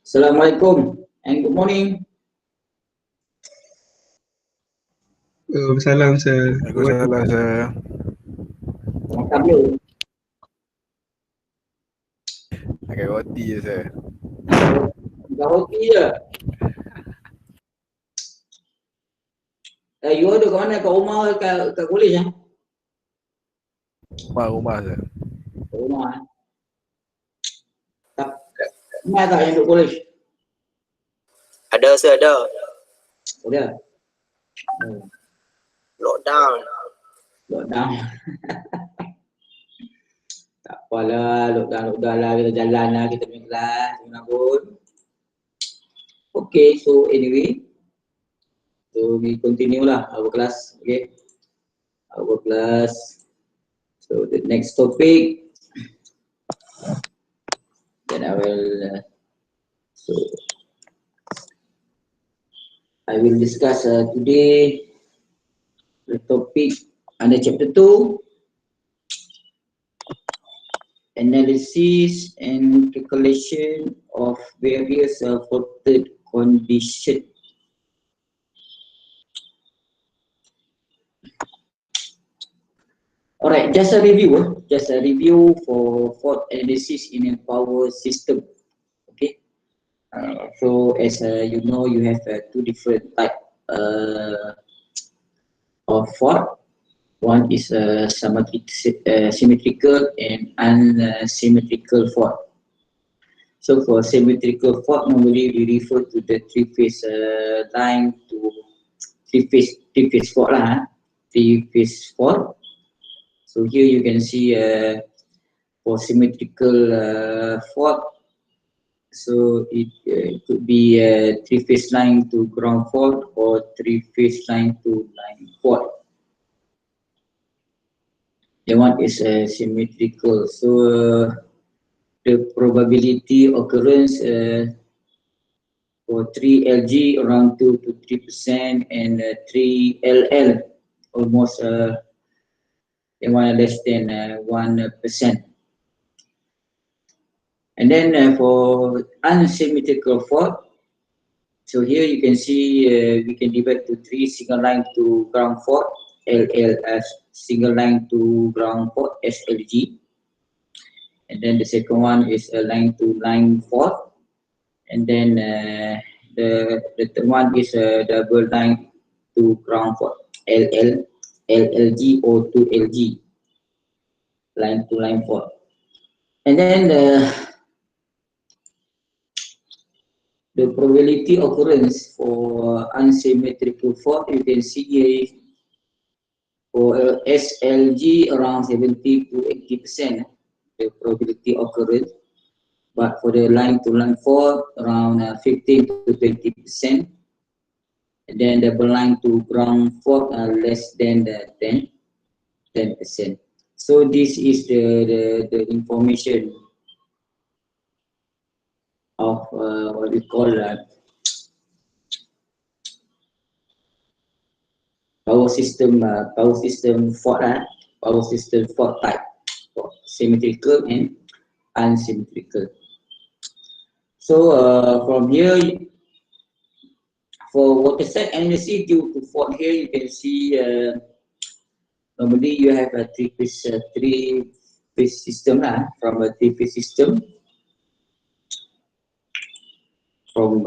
Assalamualaikum and good morning. Salam sir. Waalaikumsalam sir. Makan belum? Makan roti je sir. Makan roti je. You ada kat mana? Kat rumah ke kat kolej eh? Rumah sir. Kat rumah eh. Tak. Mana tak yang duduk kolej? Ada sir, ada. Ada. Lockdown. Lockdown. Tak apalah, lockdown lah, kita jalan lah, kita punya kelas, mana pun. Okay, so anyway, so we continue lah our class, okay. Our class. So the next topic, then I will, I will discuss today the topic under chapter 2, analysis and calculation of various faulted condition. Alright, just a review for fault analysis in a power system. Okay, so as you know, you have two different type of fault. One is symmetrical and unsymmetrical fault. So for symmetrical fault, normally we refer to the three-phase line to three-phase fault lah. Three-phase fault. So here you can see for symmetrical fault, so it could be a three-phase line to ground fault or three-phase line to line fault. The one is symmetrical. So the probability occurrence for 3LG around 2 to 3% and 3LL almost one less than 1%. And then for unsymmetrical fault, so here you can see we can divide to 3 single line to ground fault, LL as single line to ground fault, SLG. And then the second one is a line to line fault. And then the third one is a double line to ground fault, LLG or 2LG, line to line fault. And then the probability occurrence for unsymmetrical fault, you can see here for SLG around 70 to 80%, the probability occurrence. But for the line to line fault, around 15 to 20%. And then double line to ground fault less than 10%. So this is the information of what we call power system fault, power system fault type, symmetrical and unsymmetrical. So from here, for water side analysis due to fault, here you can see normally you have a three-phase system from a three-phase system. From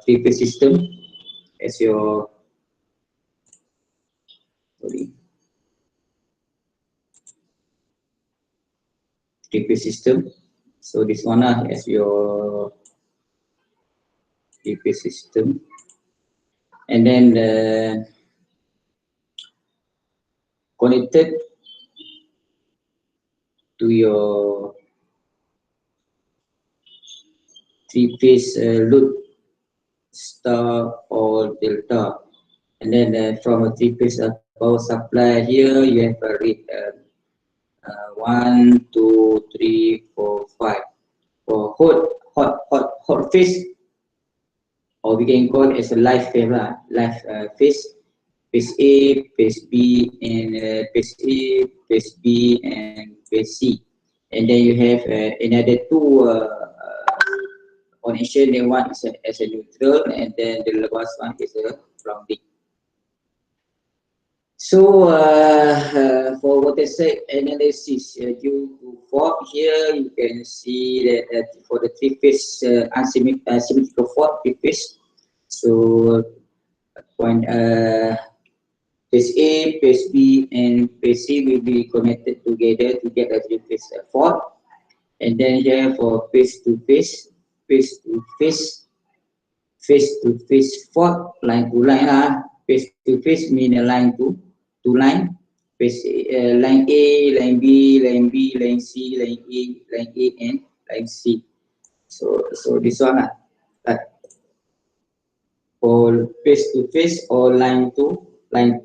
three-phase system as your three-phase system. So this one as your three-phase system. And then connected to your three-phase load, star or delta. And then from a three-phase power supply, here you have a rate 1, 2, 3, 4, 5 for hot phase, or we can call it as a live phase, phase A, phase B, and phase A, phase B, and phase C. And then you have another two connection, then one is as a neutral, and then the last one is a grounding. So for water set analysis due to fault, here you can see that for the three-phase asymmetrical fault, three-phase. So point phase A, phase B, and phase C will be connected together to get a three-phase fault. And then here for phase-to-phase, phase-to-phase, phase-to-phase fault, line to line. Phase-to-phase mean a line to line. Phase line A, line B, line B, line C, line A, and line C. So this one for phase-to-phase or line to line.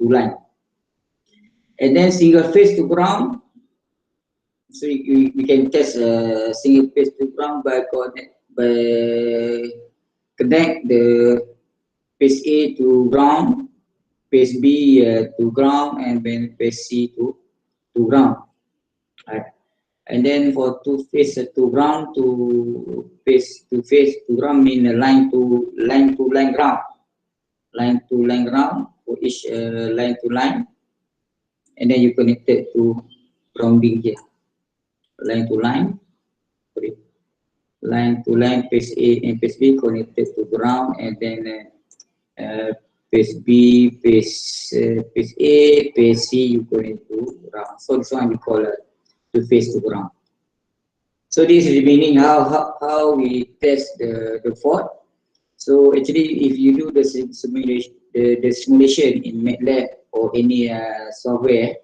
And then single phase to ground. So we can test single phase to ground by connect the phase A to ground, phase B to ground, and then phase C to ground. Right. And then for two phase to ground to phase to ground mean a line to line ground. Line to line ground for each line to line, and then you connect it to grounding here. Line to line, phase A and phase B connected to ground, and then phase B, phase A, phase C you connect to ground. So this one we call two phase to ground. So this is the meaning how we test the fault. So actually, if you do the simulation in MATLAB or any software,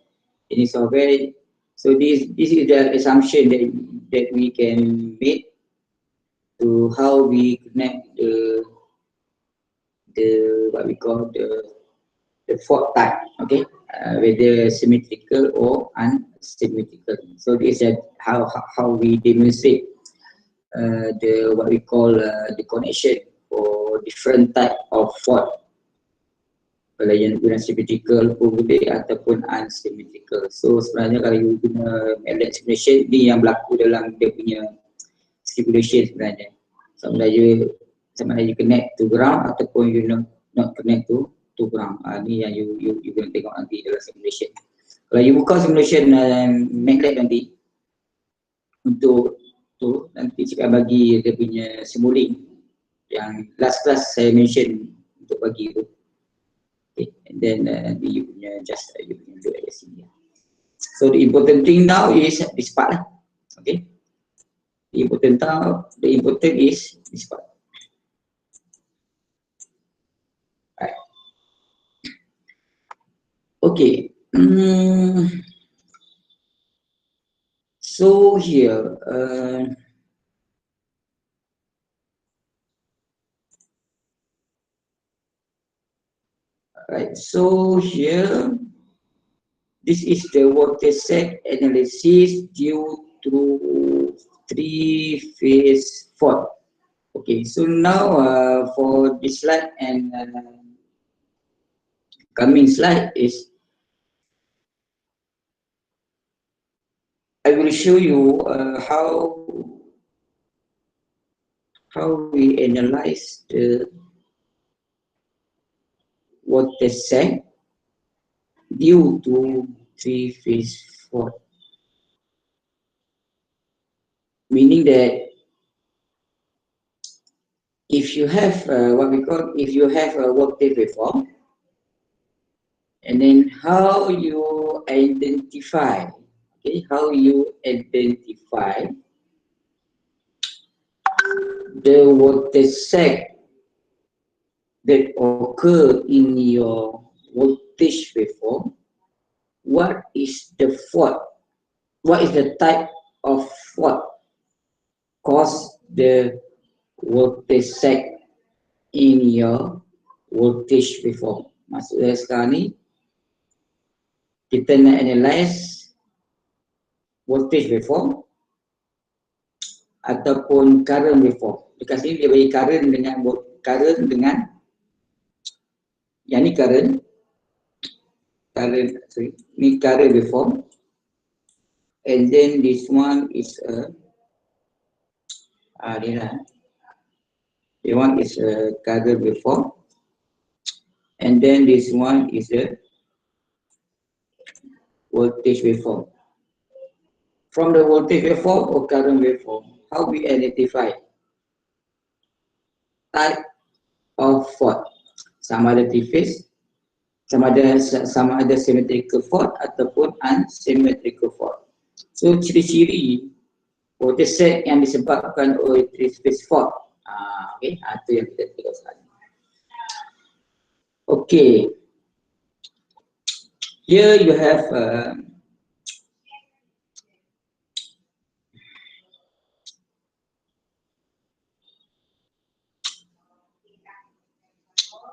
so this is the assumption that we can make to how we connect the what we call the fault type, okay, whether symmetrical or unsymmetrical. So this is how we demonstrate the what we call the connection for different type of fault. Kalau yang guna symmetrical pun boleh ataupun unsymmetrical. So sebenarnya kalau you guna MATLAB simulation, ni yang berlaku dalam dia punya simulation sebenarnya. Sama ada you connect to ground ataupun you not connect to ground. Ni yang you gonna tengok nanti dalam simulation. Kalau you buka simulation MATLAB nanti untuk tu nanti saya bagi dia punya simulink yang last class saya mention untuk bagi tu. Okay, and then you punya just you punya do at sini. So the important thing now is this part lah. Okay. The important is this part. Right. Okay. So here right, so here this is the watershed analysis due to three-phase fault. Okay, so now for this slide and coming slide is I will show you how we analyze the watershed due to three-phase fault. Meaning that if you have if you have a voltage waveform, and then how you identify the watershed that occur in your voltage waveform, what is the fault? What is the type of fault cause the watershed in your voltage waveform? Maksudnya sekarang ni kita nak analyze voltage waveform ataupun current waveform. Dekat sini dia bagi current dengan yang ni current waveform, and then this one is a The one is a current waveform, and then this one is a voltage waveform. From the voltage waveform or current waveform, how we identify type of fault? Sama ada three-phase, sama ada symmetrical fault ataupun unsymmetrical fault. So ciri-ciri voltage set yang disebabkan oleh three-phase fault, itu yang kita tengok sekarang. Okay, here you have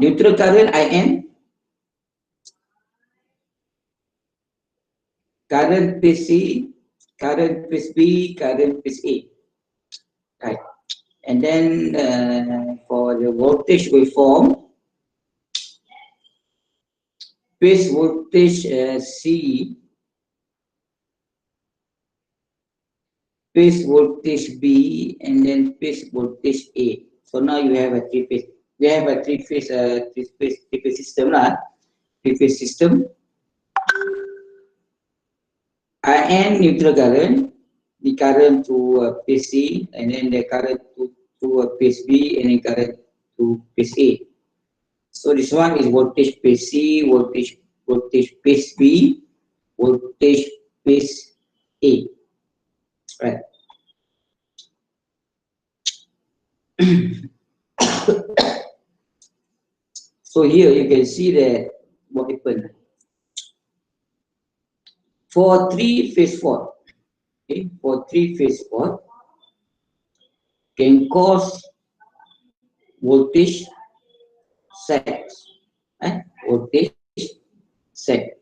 neutral current IN, current phase C, current phase B, current phase A, right? And then for the voltage waveform, phase voltage C, phase voltage B, and then phase voltage A. So now you have a three-phase. We have a three-phase system lah. Three-phase system. IN neutral current, the current to phase C, and then the current to phase B, and then current to phase A. So this one is voltage phase C, voltage phase B, voltage phase A. Right. So here you can see that what happened. For three-phase fault, okay, for three-phase fault can cause voltage sags, voltage sag.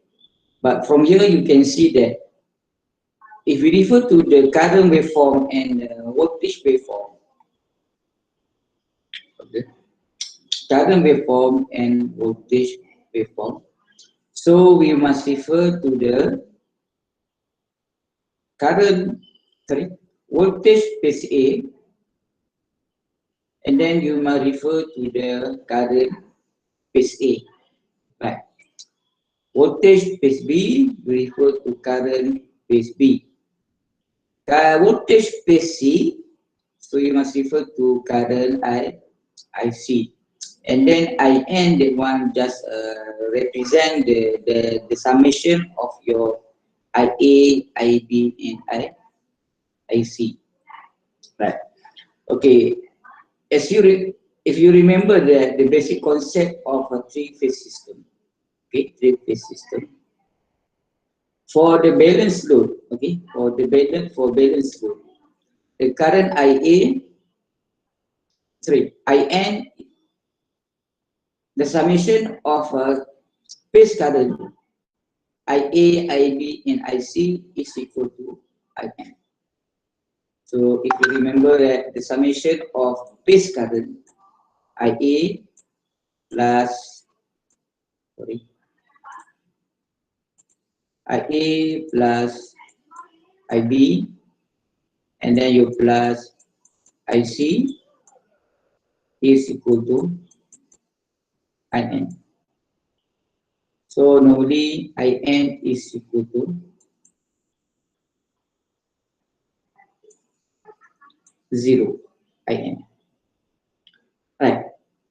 But from here you can see that if we refer to the current waveform and voltage waveform, okay, current waveform and voltage waveform, so we must refer to the voltage phase A, and then you must refer to the current phase A, right? Voltage phase B, we refer to current phase B. Voltage phase C, so you must refer to current IC. And then IN, that one just represent the summation of your IA, IB, and IC. Right. Okay. If you remember the basic concept of a three-phase system, okay, three-phase system. For the balance load, okay, for balance load, the current IN, the summation of phase current IA, IB, and IC is equal to IN. So if you remember that the summation of phase current IA plus IA plus IB, and then you plus IC is equal to IN. So normally IN is equal to 0, IN. Right.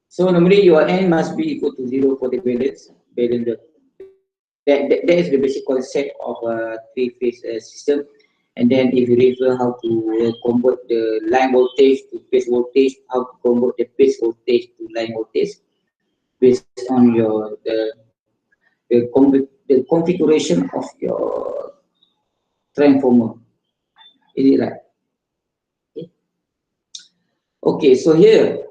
So normally your N must be equal to 0 for the balance. That is the basic concept of a three-phase system. And then if you refer how to convert the line voltage to phase voltage, how to convert the phase voltage to line voltage based on your the configuration of your transformer. Is it right? Okay. Okay, so here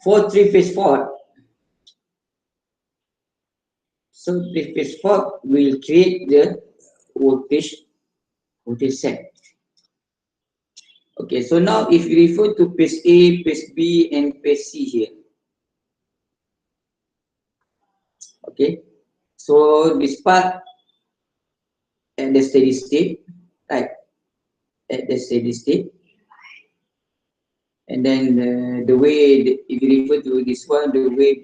for three-phase fault, so three-phase fault will create the voltage set. Okay, so now if you refer to phase A, phase B, and phase C here. Okay, so this part at the steady state, right? at the steady state. And then the way, if you refer to this one, the way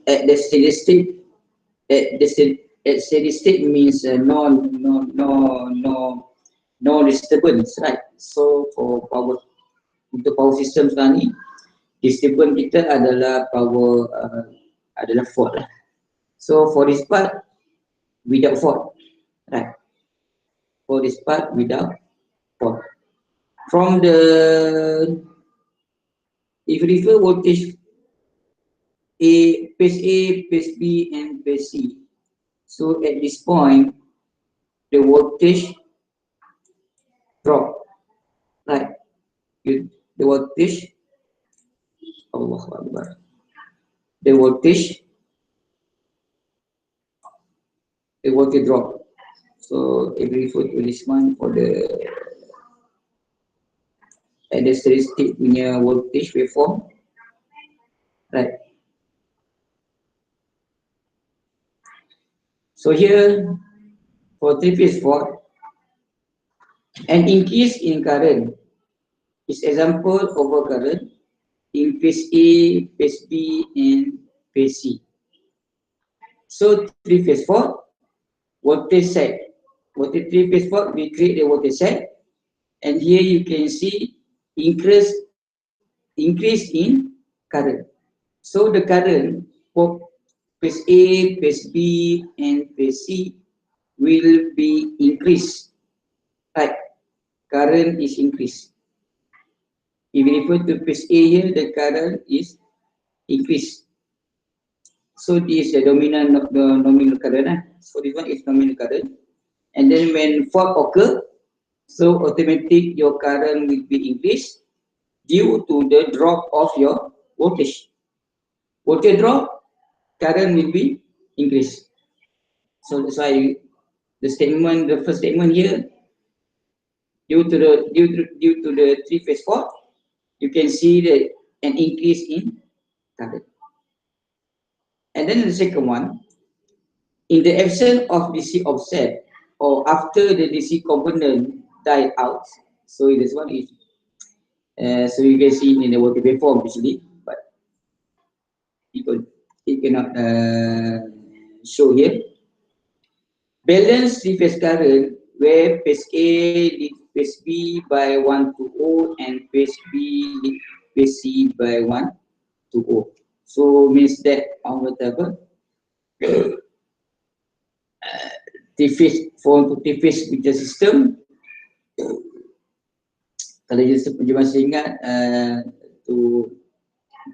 at the steady state, at steady state means no disturbance, right? So for power, untuk power system sekarang ni, disturbance kita adalah power adalah fault lah. So for this part, without fault, right? For this part, without fault. From the, if you refer voltage phase A, phase B, and phase C. So at this point, the voltage drop, right? The voltage, Allahu Akbar. The voltage drop. So if we refer to this one for the at the steady state punya voltage waveform, right? So here for three-phase fault, an increase in current is example overcurrent in phase A, phase B, and phase C. So three-phase fault, voltage set. Voltage three-phase fault, we create the voltage set, and here you can see increase in current. So the current for phase A, phase B, and phase C will be increased. Right, current is increased. If we refer to phase A here, the current is increased. So this is the dominant of the nominal current. So this one is nominal current. And then when fault occur, so automatic your current will be increased due to the drop of your voltage. Voltage drop, current will be increased. So that's why the statement, the first statement here, due to the three-phase fault, you can see that an increase in current. And then the second one, in the absence of DC offset or after the DC component died out, so this one is so you can see in the voltage waveform actually, but it cannot show here. Balance three-phase current where phase A leads phase B by 1 to O and phase B leads phase C by 1 to O. So means that on whatever three-phase meter system, kalau you masih ingat to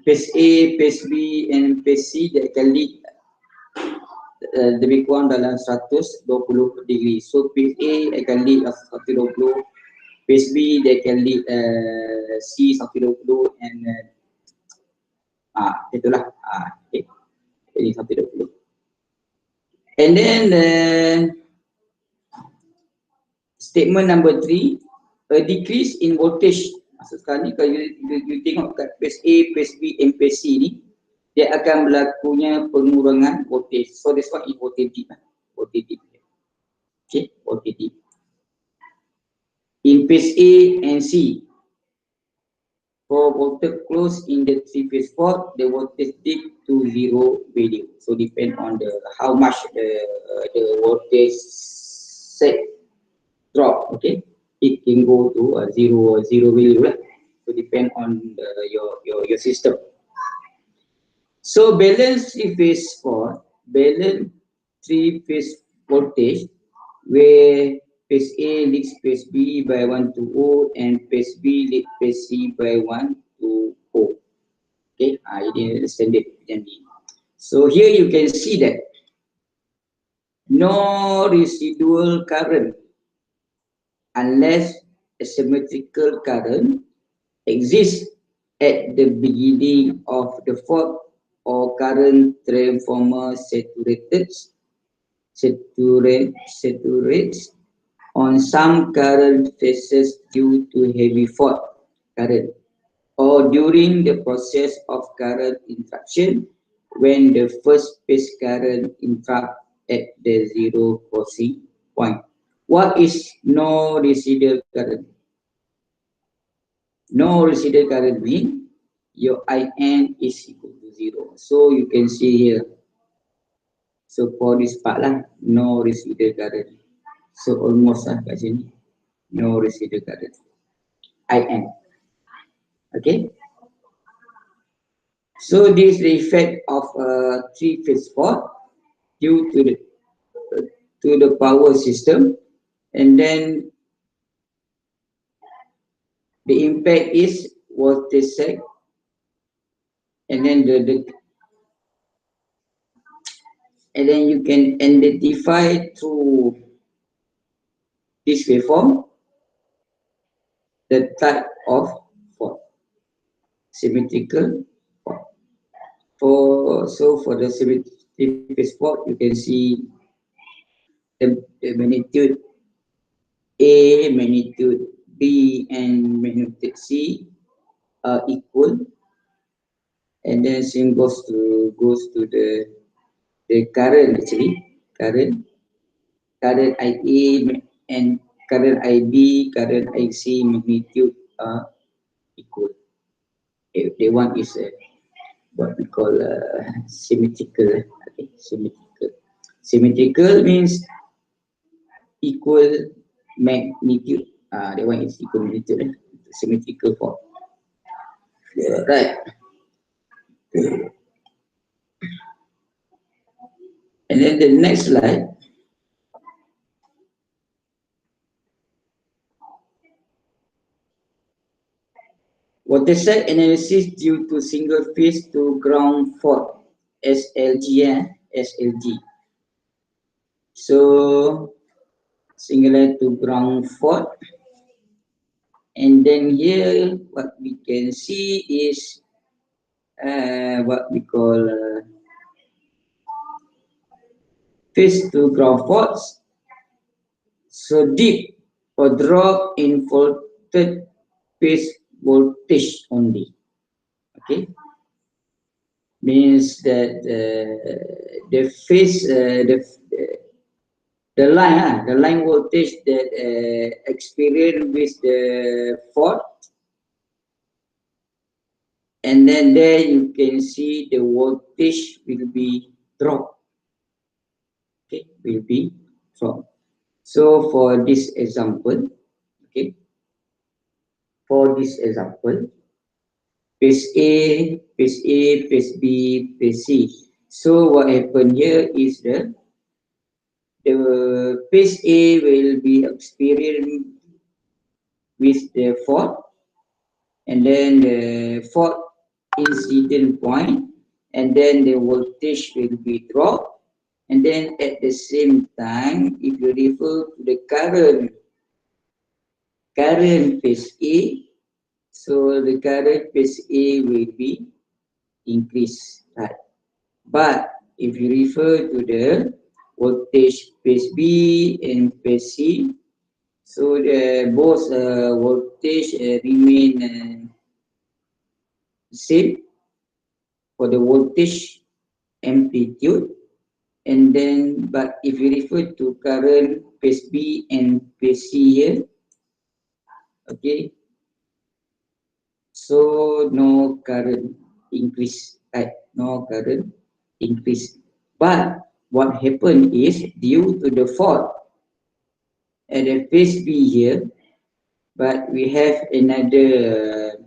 phase A, phase B, and phase C that can lead lebih kurang dalam 120 degree. So phase A akan lead 120, phase B they can lead C 120, and itulah okay. Jadi 120. And then statement number 3, a decrease in voltage. Maksud sekarang ni kalau you tengok kat phase A, phase B, and phase C ni, dia akan berlakunya pengurangan voltage. So this one is voltage dip. Voltage dip. Okay, voltage dip. In phase A and C, for voltage close in the three-phase fault, the voltage dip to 0 value. So depend on the how much the voltage set drop. Okay, it can go to zero value. Right? So depend on your system. So balance three-phase fault, balance three-phase voltage where phase A leads phase B by 1 to O and phase B leads phase C by 1 to O. Okay, ini standard yang ni. So here you can see that no residual current unless a symmetrical current exists at the beginning of the fault or current transformer saturates on some current phases due to heavy fault current or during the process of current interruption when the first phase current interrupt at the zero crossing point. What is no residual current? No residual current means your IN is equal to 0. So you can see here. So for this part lah, no residual current. So almost lah kat sini, no residual current. IN. Okay. So this is the effect of a three-phase fault due to the power system, and then the impact is voltage sag, and then and then you can identify through this waveform the type of fault, symmetrical fault. For the symmetric phase fault, you can see the magnitude A, magnitude B, and magnitude C are equal, and then same goes to the current actually, current IA and current IB, current IC magnitude are equal. The one is what we call symmetrical. Okay, symmetrical. Symmetrical means equal magnitude. That one is equal magnitude. Symmetrical fault. Right. And then the next slide. Voltage sag analysis due to single phase to ground fault, SLG, SLG. So single to ground fault, and then here what we can see is what we call phase to ground faults. So dip or drop in voltage phase voltage only. Okay, means that the phase the line voltage that experience with the fault, and then there you can see the voltage will be dropped. Okay, will be dropped. So for this example, okay, for this example, phase A, phase A, phase B, phase C. So what happened here is the phase A will be experienced with the fault, and then the fault incident point, and then the voltage will be dropped, and then at the same time, if you refer to the current phase A, so the current phase A will be increased, right? But if you refer to the voltage phase B and phase C, so the both voltage remain same for the voltage amplitude, and then but if you refer to current phase B and phase C here, okay, so no current increase, right? No current increase. But what happened is due to the fault at the phase B here, but we have another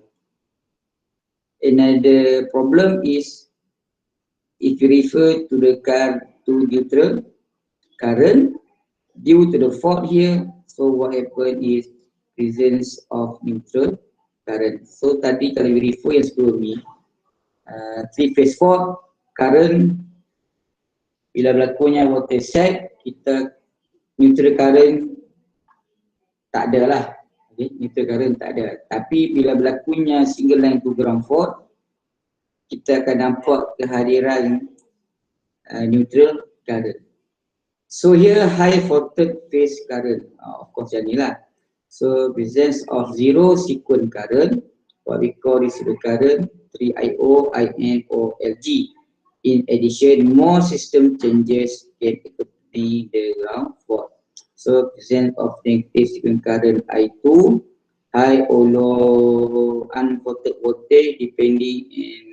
problem is if you refer to the neutral current due to the fault here. So what happened is presence of neutral current. So tadi kalau you refer yang sebelum ni, three phase fault current bila berlakunya voltage sag, kita neutral current tak ada lah. Okay, neutral current tak ada. Tapi bila berlakunya single line to ground fault, kita akan nampak kehadiran neutral current. So here high voltage phase current, of course yang ni lah. So presence of zero sequence current, what we call this current 3IO, IN or LG. In addition, more system changes can accompany the ground fault. So presence of negative sequence current I2, high or low unfaulted voltage depending in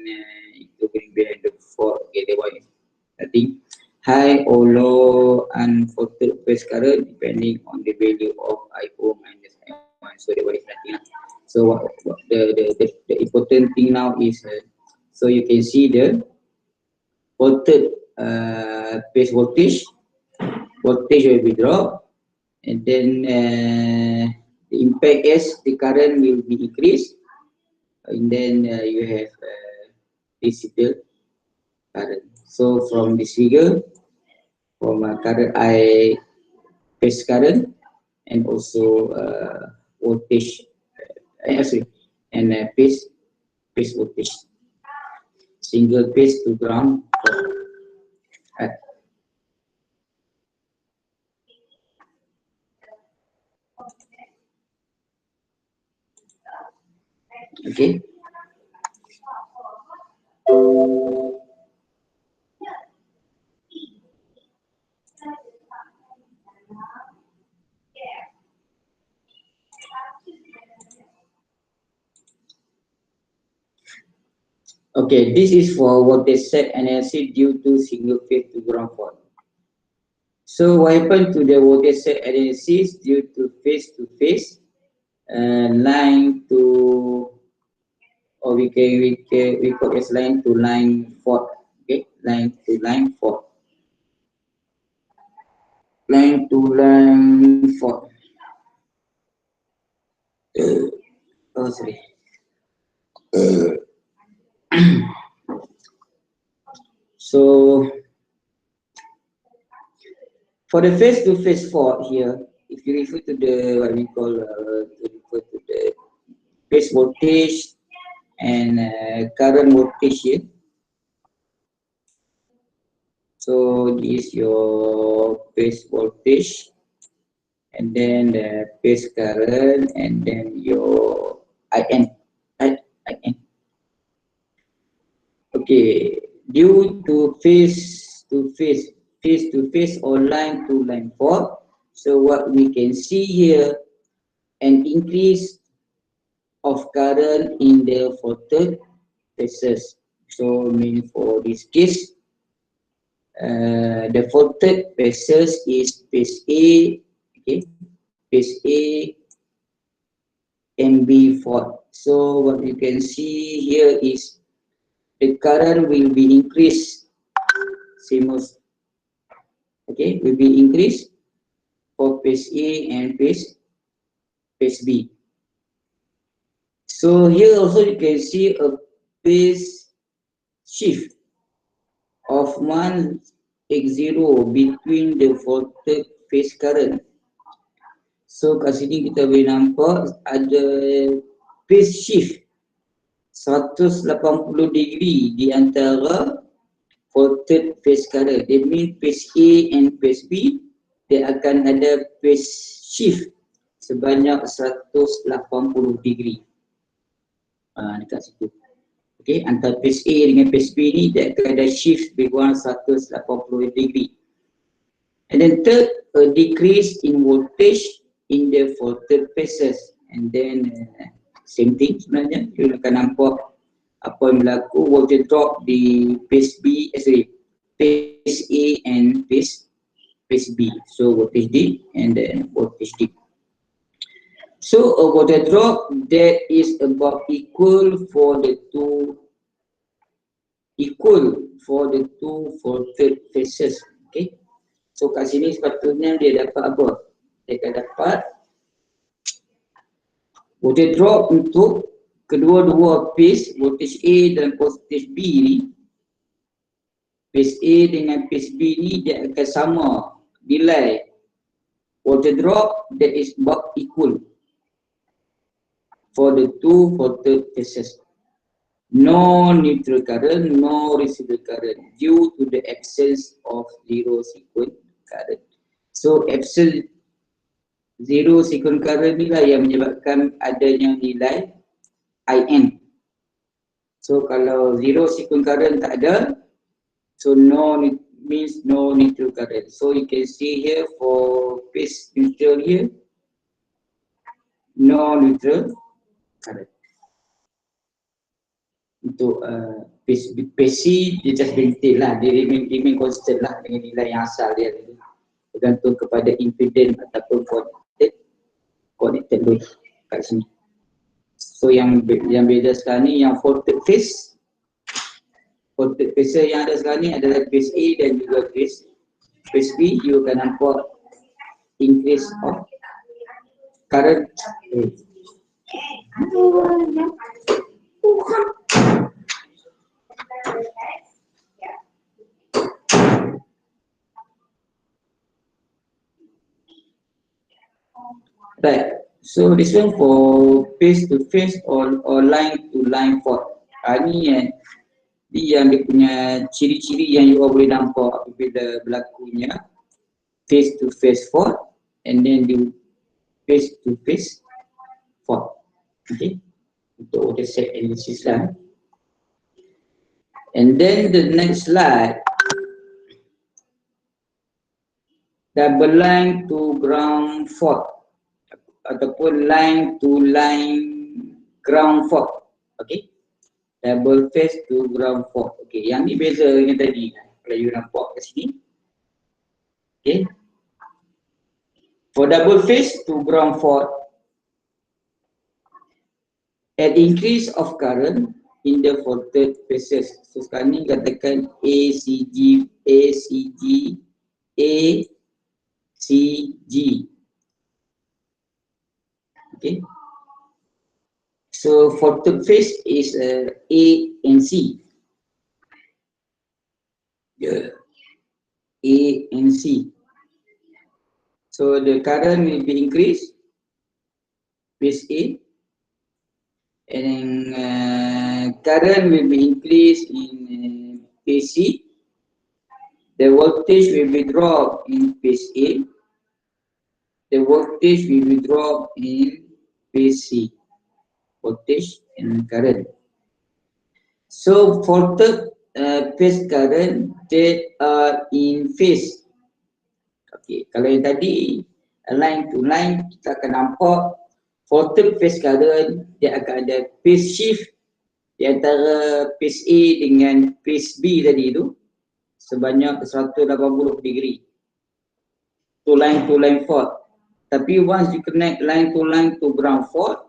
including behind the fault. Okay, that one is nothing. High or low unfaulted phase current depending on the value of I0 minus I1. So that one is nothing. So what the important thing now is so you can see the voltage phase voltage will be dropped, and then the impact is the current will be increased, and then you have visible current. So from this figure, from current I phase current and also voltage, sorry, and phase voltage, single phase to ground. Okay. Okay, this is for voltage set analysis due to single phase to ground fault. So what happened to the voltage set analysis due to phase line to, or we call as line to line fault. Okay, line to line fault. Line to line fault. Oh sorry. So for the face-to-face fault here, if you refer to the what we call refer to the phase voltage and current voltage here. So this is your phase voltage, and then the phase current, and then your IN. Okay, due to face-to-face or line-to-line fault. So what we can see here, an increase of current in the faulted phases. So mean for this case, the faulted phases is phase A, okay, phase A and B fault. So what you can see here is the current will be increased, same as, okay, will be increased for phase A and phase B. So here also you can see a phase shift of 1 x0 between the faulted phase current. So kat sini kita boleh nampak ada phase shift 180 degree di antara faulted phase current. That means phase A and phase B, dia akan ada phase shift sebanyak 180 degree. Dekat situ. Okay, antara phase A dengan phase B ni dia akan ada shift lebih kurang 180 degree. And then third, a decrease in voltage in the faulted phases. And then same thing sebenarnya, you akan nampak apa yang berlaku, voltage drop di phase B, phase A and phase B. So voltage dip and then voltage dip. So a voltage drop that is about equal for the two faulted phases. Okay. So kat sini sepatutnya dia dapat apa? Dia akan dapat voltage drop untuk kedua-dua phase, voltage A dan voltage B ni. Phase A dengan phase B ni dia akan sama nilai voltage drop that is about equal for the two faulted phases. No neutral current, no residual current due to the absence of zero sequence current. So absence zero sequence current ni lah yang menyebabkan adanya nilai IN. So kalau zero sequence current tak ada, So means no neutral current. So you can see here for phase neutral here, no neutral current. Untuk phase C dia just maintain lah, dia remain constant lah dengan nilai yang asal dia, bergantung kepada impedance ataupun connected load kat sini. So yang beda sekarang ni yang voltage phase yang ada sekarang ni adalah phase A dan juga phase B. You akan nampak increase of current. Right. So this one for face to face or line to line fault. Ni yang dia punya ciri-ciri yang you all boleh nampak apabila berlakunya face to face fault and then the face to face fault. Okay. Untuk set analysis lah. And then the next slide, double line to ground fault ataupun line to line ground fault. Okay, double phase to ground fault. Okay, yang ni beza dengan tadi kalau you nampak kat sini. Okay, for double phase to ground fault, an increase of current in the voltage phases. So sekarang ni katakan ACG. Okay, so voltage phase is A and C. Yeah. A and C. So the current will be increased, phase A, and current will be increased in phase C. The voltage will be dropped in phase A. The voltage will be dropped in phase C. Voltage and current. So voltage phase current that are in phase. Okay, kalau yang tadi line to line, kita akan nampak voltage phase current dia akan ada phase shift di antara phase A dengan phase B tadi tu sebanyak 180 degree to line fault. Tapi once you connect line to ground fault,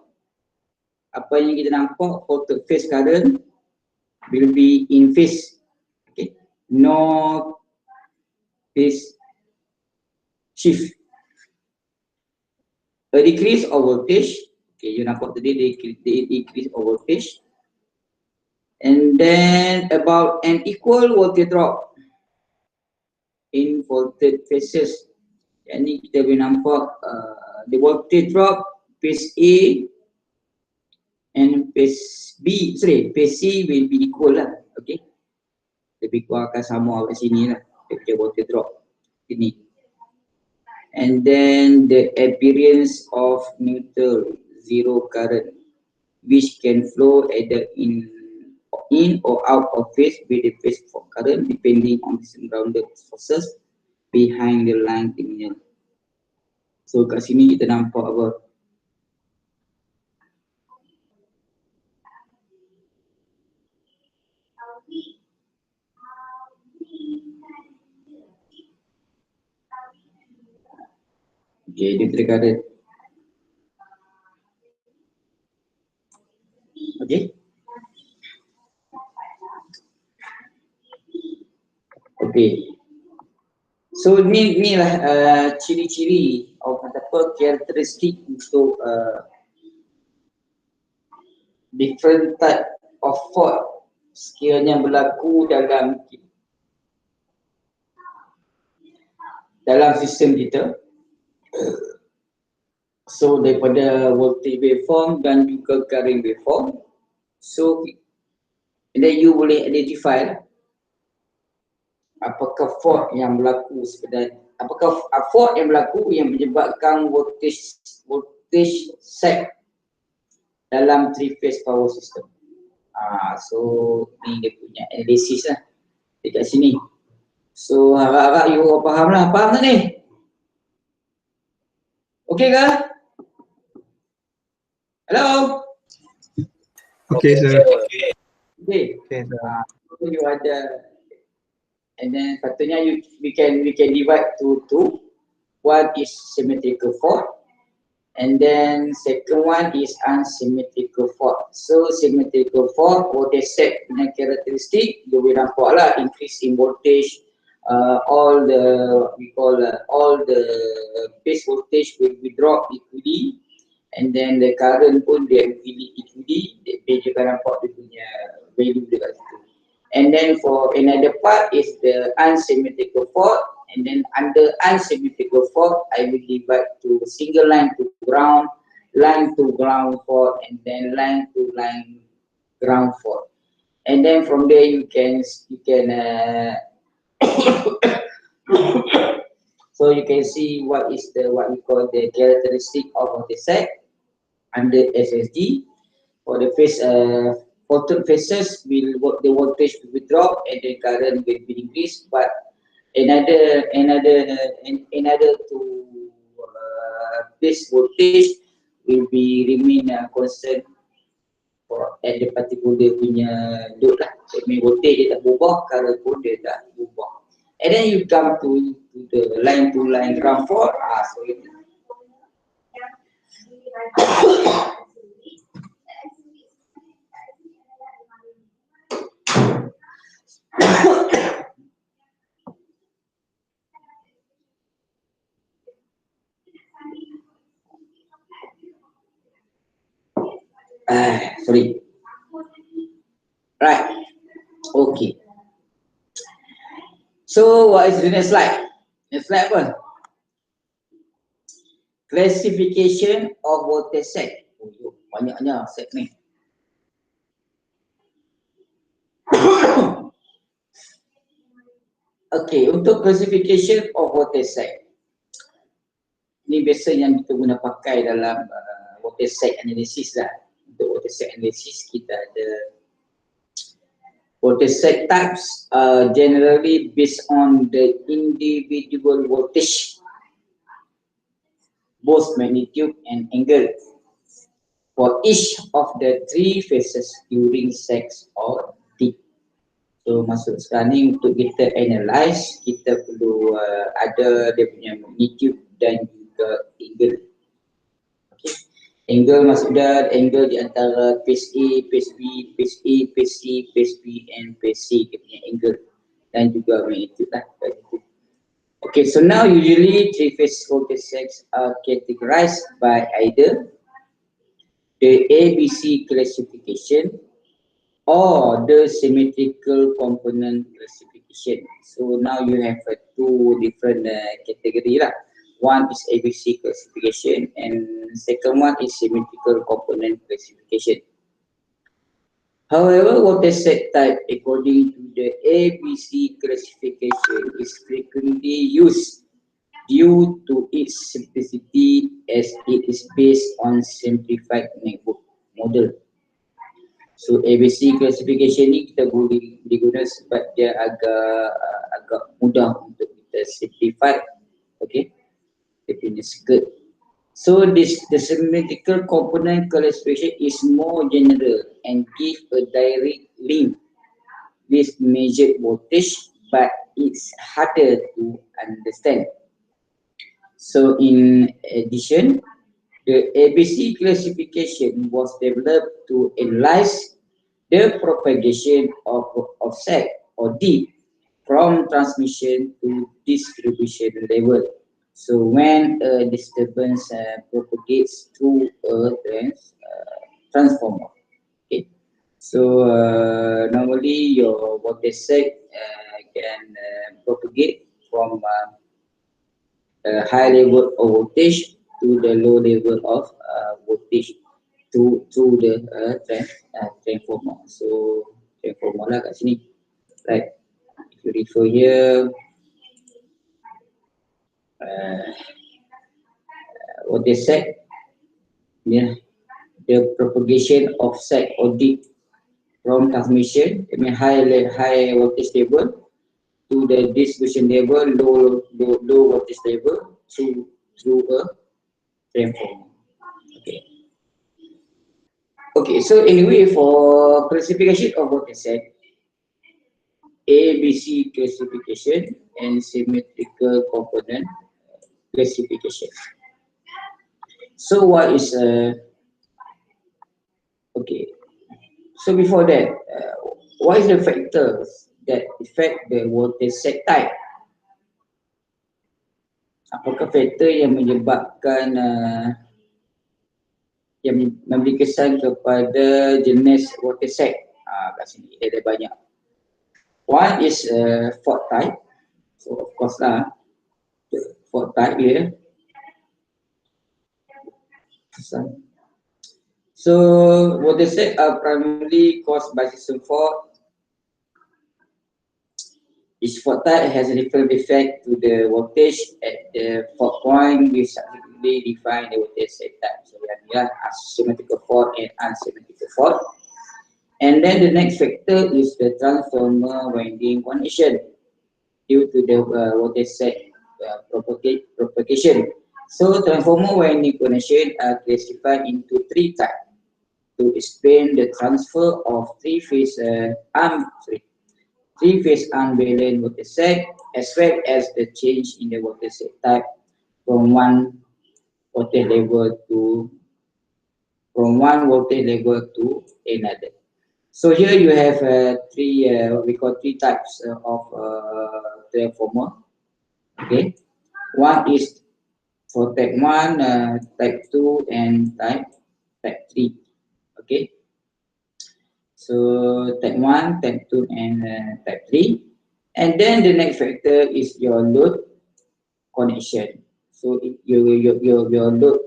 apa yang kita nampak, voltage phase current will be in phase. Okay, no phase shift. A decrease of voltage. Okay, you nampak tadi decrease of voltage. And then about an equal voltage drop in voltage phases. Yang ni kita boleh nampak the voltage drop phase A and phase B, phase C will be equal lah. Okay, lebih kurang akan sama kat sini lah, the voltage drop ini. And then the appearance of neutral zero current which can flow either in or out of phase with the phase for current depending on the grounded forces behind the line terminal. So kat sini kita nampak apa? Okay, neutral current. Okay. Okay. So ni lah ciri-ciri ataupun karakteristik untuk different type of fault sekiranya berlaku dalam sistem kita. So daripada voltage waveform dan juga current waveform. So then you boleh identify apakah fault yang berlaku sebenarnya, apakah fault yang berlaku yang menyebabkan voltage set dalam three phase power system. So ni dia punya analisis lah. dekat sini. So harap-harap you faham lah. Faham tak ni? Okay ke? Hello? Okay, sir. Okay. Okay. Okay, sir. So you ada, and then patutnya we can divide to two. One is symmetrical fault, and then second one is unsymmetrical fault. So symmetrical fault, voltage set punya karakteristik, you will nampak lah increase in voltage, all the all the base voltage will be drop equally, and then the current pun dia equally, dia juga nampak dia punya value dekat situ. And then for another part is the unsymmetrical fault, and then under unsymmetrical fault, I will divide to single line to ground fault, and then line to line ground fault. And then from there you can so you can see what is the what we call the characteristic of the set under SSD. For the phase photon phases, the voltage will be drop and the current will be increased, but another to base voltage will be remain constant for at the particular punya load lah. So main voltage dia tak berubah, current pun dia tak berubah. And then you come to the line to line ground fault. So it sorry. Right. Okay. So what is the next slide? Next slide apa? Classification of voltage set. Banyaknya set ni. Okay, untuk classification of voltage set. Ini biasa yang kita guna pakai dalam voltage set analysis lah. Untuk voltage set analysis kita ada voltage set types generally based on the individual voltage, both magnitude and angle for each of the three phases during sex or D. So masuk sekarang ni untuk kita analyze, kita perlu ada dia punya magnitude dan juga angle. Okay. Angle maksudnya angle di antara phase A, phase B, phase A, phase C, phase B and phase C, dia punya angle dan juga magnitude lah. Okay, so now usually three-phase voltage sets are categorized by either the ABC classification or the symmetrical component classification. So now you have two different category lah. One is ABC classification and second one is symmetrical component classification. However, voltage set type according to the ABC classification is frequently used due to its simplicity as it is based on simplified network model. So ABC classification ni kita boleh guna sebab dia agak mudah untuk kita simplify, okay, dia punya circuit. So the symmetrical component classification is more general and give a direct link with measured voltage, but it's harder to understand. So in addition, the ABC classification was developed to analyze the propagation of offset or D from transmission to distribution level. So when a disturbance propagates through a transformer, okay. So normally your voltage set can propagate from a high level of voltage to the low level of voltage to the transformer. So transformer lah kat sini, right? If you refer here, voltage set, yeah, the propagation of set or dip from transmission, I mean high voltage level to the distribution level, low voltage level through a transformer. Okay. Okay, so anyway, for classification of voltage set, ABC classification and symmetrical component classification. So what is okay? So before that, what is the factors that affect the voltage set type? Apakah faktor yang menyebabkan yang memberi kesan kepada jenis voltage set? Kat sini ada banyak. One is fault type. So of course lah, fault type here. So voltage set are primarily caused by system fault. Each fault type has a different effect to the voltage at the fault point. We subsequently define the voltage set type. So we have asymmetrical fault and unsymmetrical fault. And then the next factor is the transformer winding condition due to the voltage set propagation. So transformer winding condition are classified into three types to explain the transfer of three-phase unbalanced voltage set, as well as the change in the voltage set type from one voltage level to another. So here you have we call three types of transformer. Okay, one is for type 1, type 2, and type 3. Okay, so type 1, type 2, and type 3. And then the next factor is your load connection. So your load,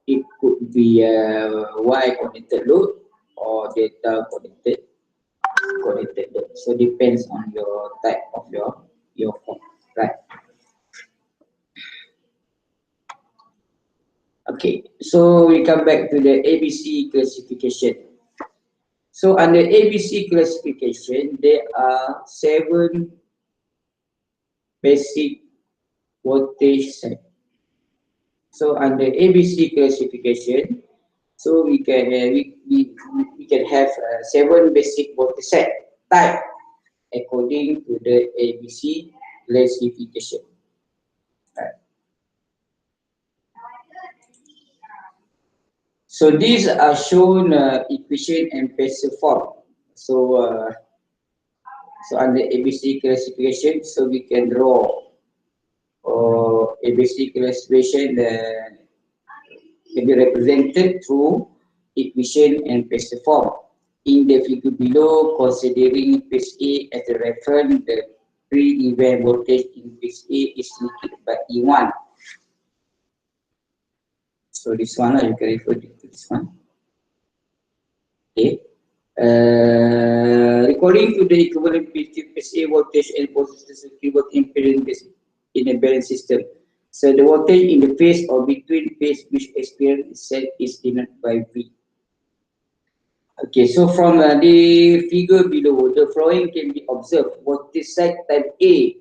it could be Y connected load or delta connected load. So depends on your type of your fault, right? Okay, so we come back to the ABC classification. So under ABC classification, there are 7 basic voltage set. So under ABC classification, so we can have 7 basic voltage set type according to the ABC classification. Right. So these are shown equation and passive fault. So under ABC classification, so we can draw ABC classification can be represented through equation and passive form. In the figure below, considering phase A as a reference, the pre-event voltage in phase A is indicated by E1. So this one, you can refer to this one. Okay. According to the equivalent between phase A voltage and voltage equivalent impedance in a balanced system. So the voltage in the phase or between phase which experience itself is denoted by V. Okay, so from the figure below, the following can be observed: voltage set type A,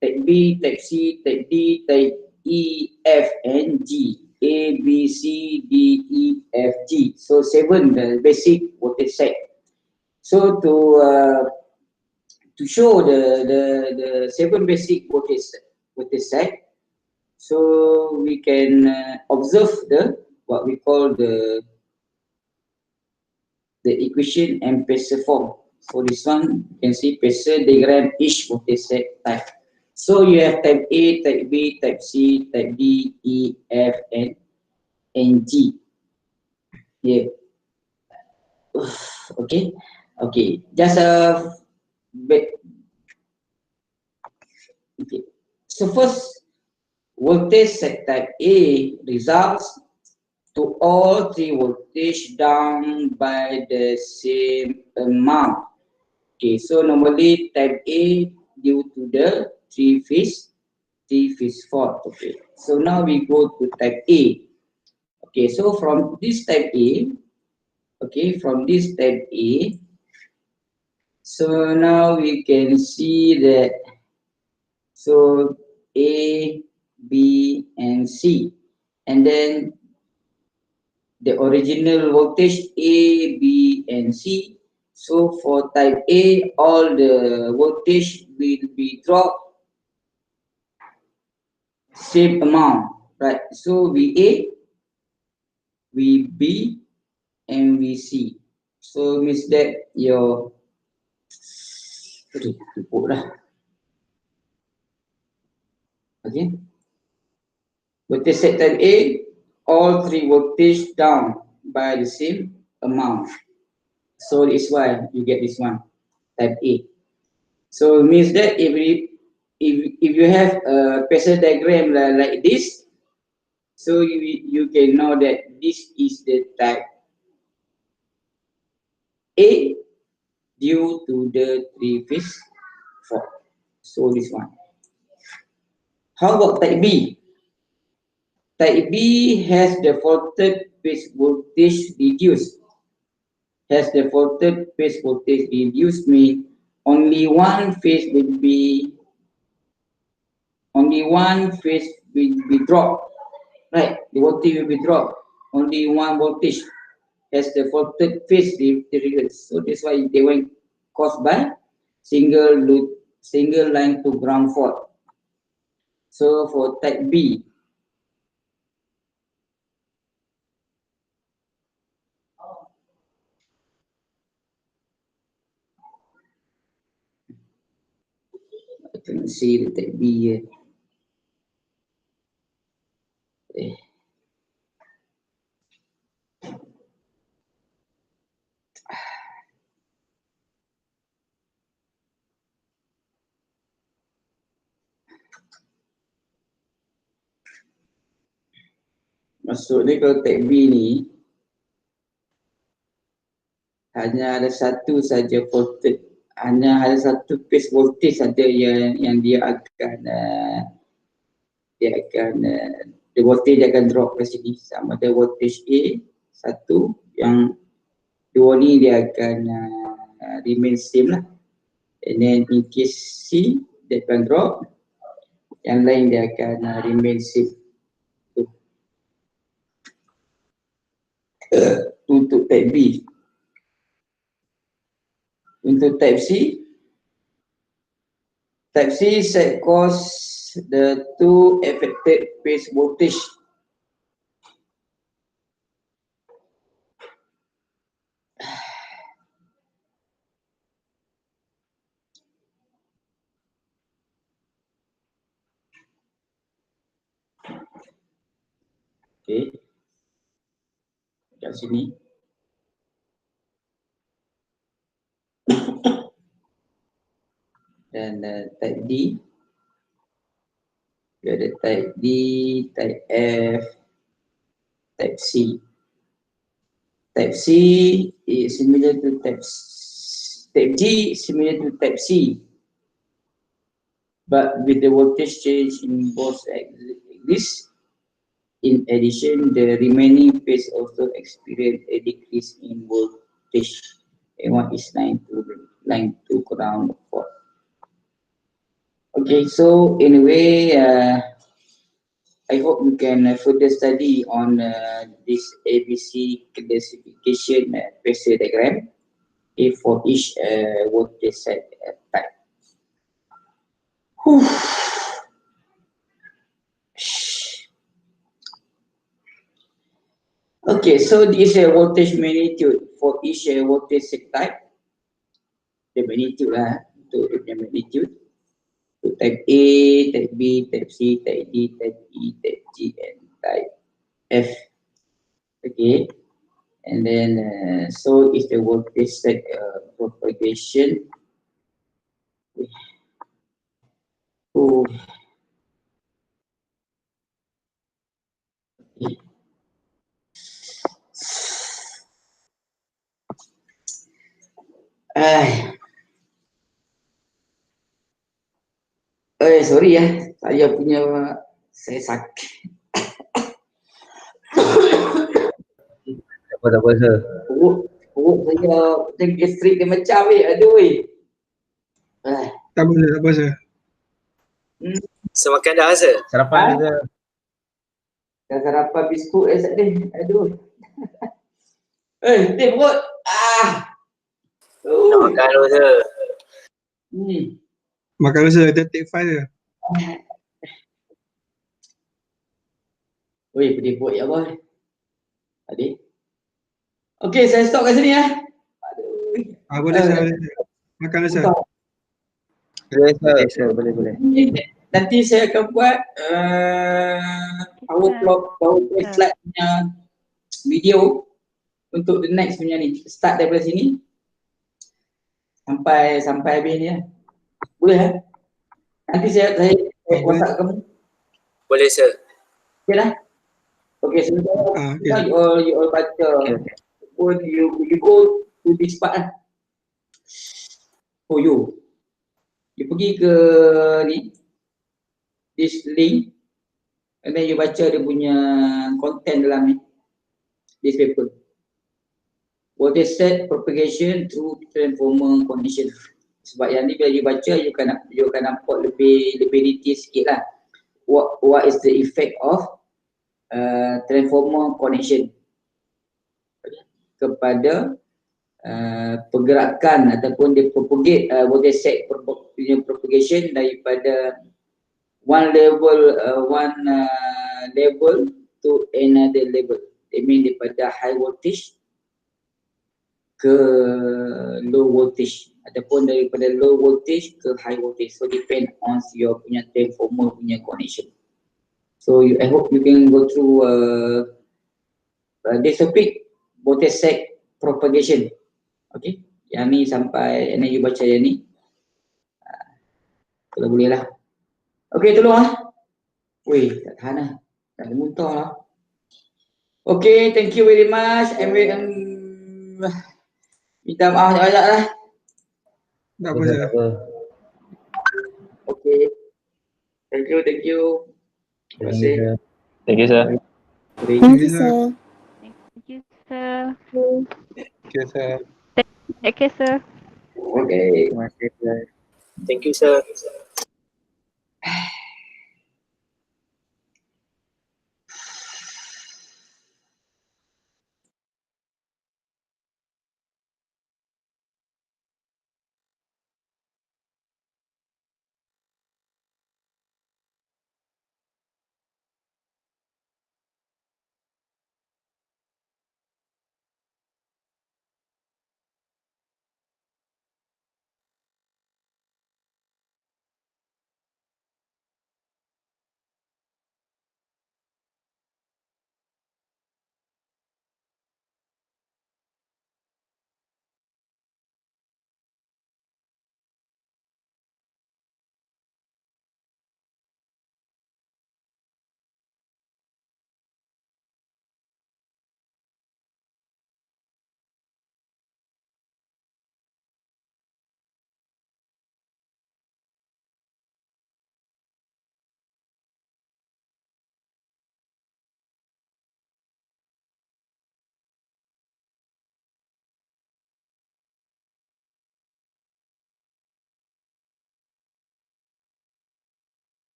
type B, type C, type D, type E, F, and G. A, B, C, D, E, F, G. So 7 the basic voltage set. So to show the 7 basic voltage set, so we can observe the what we call the equation and passive form. So this one you can see passive diagram each voltage set type. So you have type A, type B, type C, type D, E, F, and G. Yeah. Okay. Okay. Just a bit. Okay. So first, voltage set type A results to all 3 voltage down by the same amount. Okay, so normally type A due to the three phase fault. Okay, so now we go to type A. Okay, so from this type A, okay, from this type A, So now we can see that, so A, B, and C. And then the original voltage A, B, and C. So for type A, all the voltage will be dropped same amount, right? So VA, VB, and VC. So means that your okay. Voltage set type A, all three voltage down by the same amount. So it's why you get this one, type A. So it means that if you have a phasor diagram like this, so you can know that this is the type A due to the three-phase fault. So this one. How about type B? Type B has the faulted phase voltage reduced. Has the faulted phase voltage reduced means only one phase will be dropped. Right, the voltage will be dropped. Only one voltage has the faulted phase reduced. So that's why they were caused by single line to ground fault. So for type B, I can see the type B here. Maksudnya kalau type B ni hanya ada satu saja voltage, hanya ada satu phase voltage saja yang dia akan the voltage akan drop ke sini, sama ada voltage A satu, yang dua ni dia akan remain same lah. And then in case C dia akan drop, yang lain dia akan remain same. Untuk type B. Untuk type C set cause the two affected phase voltage. Okay, kat sini. Dan type D, we ada type D, type F, type C. Type C is similar to type D, similar to type C, but with the voltage change in both like this. In addition, the remaining phase also experience a decrease in voltage. And one is line to ground fault. Okay, so anyway, I hope you can further study on this ABC classification phasor diagram for each voltage set type. Whew. Okay, so this is a voltage magnitude for each voltage set type. The magnitude lah, untuk the magnitude. So type A, type B, type C, type D, type E, type G, and type F. Okay, and then so is the voltage set propagation. Oh. Sorry ya, saya sakit. Tak apa sir. Perut saya macam gastrik dia macam aduh. Tak apa sir, tak apa sir. Semakan dah sir. Sarapan kita. Dah sarapan biskut tak ada. Aduh. Perut. Nak makan dulu sir. Makan dulu sir, kita take 5 sir. Pedih perut ya boy. Tadi. Okey, saya stop kat sini Aduh. Boleh sir, boleh sir. Makan dulu sir. Boleh sir, boleh. Nanti saya akan buat PowerPoint slide punya video untuk the next punya ni. Start daripada sini sampai habis ni Boleh Nanti saya WhatsApp kamu. Boleh sir. Okey lah. Okey, sebentar. Okay. You all baca. Pun you go to this part lah. You pergi ke ni, this link, and then you baca dia punya content dalam ni, this paper. What they said, propagation through transformer condition. Sebab yang ni bila you baca, you akan nampak lebih detail sikit lah. What is the effect of transformer connection kepada pergerakan ataupun dia propagate voltage set propagation daripada one level to another level. It mean daripada high voltage ke low voltage ataupun daripada low voltage ke high voltage. So depend on your punya transformer punya connection. So I hope you can go through this topic, voltage set propagation. Okay, yang ni sampai you baca yang ni. Kalau boleh lah. Okay, tolong tak tahan lah. Tak ada muntah lah. Okay, thank you very much. Minta maaf banyak lah. Tak apa sir. Okay. Thank you. Terima kasih. Thank you sir. Thank you sir. Thank you, sir. Okay sir. Okay, sir. Okay. Terima kasih sir. Thank you sir.